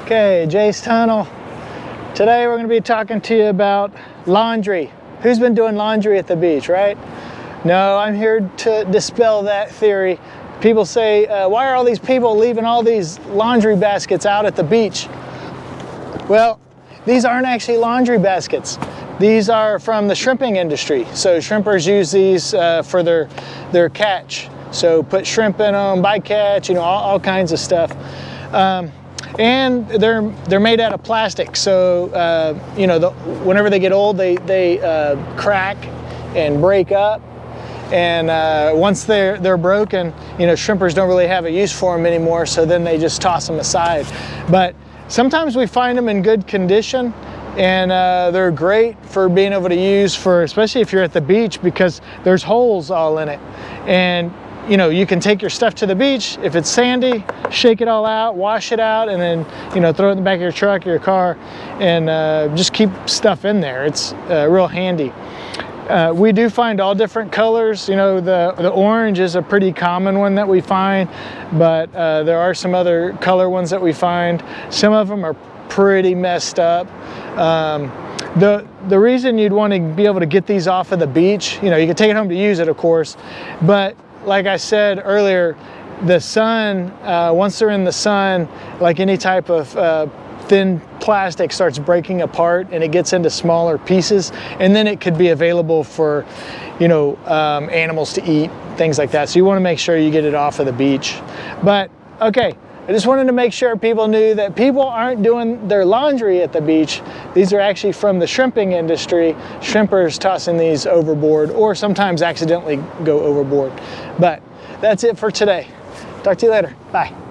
Okay, Jace Tunnell. Today we're going to be talking to you about laundry. Who's been doing laundry at the beach, right? No, I'm here to dispel that theory. People say, why are all these people leaving all these laundry baskets out at the beach? Well, these aren't actually laundry baskets. These are from the shrimping industry. So shrimpers use these for their catch. So put shrimp in them, bycatch, you know, all kinds of stuff. And they're made out of plastic. So you know, whenever they get old, they crack and break up. And once they're broken, you know, shrimpers don't really have a use for them anymore. So then they just toss them aside. But sometimes we find them in good condition, and they're great for being able to use for, especially if you're at the beach, because there's holes all in it. And you know, you can take your stuff to the beach. If it's sandy, shake it all out, wash it out, and then, you know, throw it in the back of your truck or your car, and just keep stuff in there. It's real handy. We do find all different colors. You know, the orange is a pretty common one that we find, but there are some other color ones that we find. Some of them are pretty messed up. The reason you'd want to be able to get these off of the beach, you know, you can take it home to use it, of course, but like I said earlier, the sun, once they're in the sun, like any type of thin plastic starts breaking apart and it gets into smaller pieces, and then it could be available for, you know, animals to eat, things like that. So you want to make sure you get it off of the beach. But okay, I just wanted to make sure people knew that people aren't doing their laundry at the beach. These are actually from the shrimping industry. Shrimpers tossing these overboard, or sometimes accidentally go overboard. But that's it for today. Talk to you later. Bye.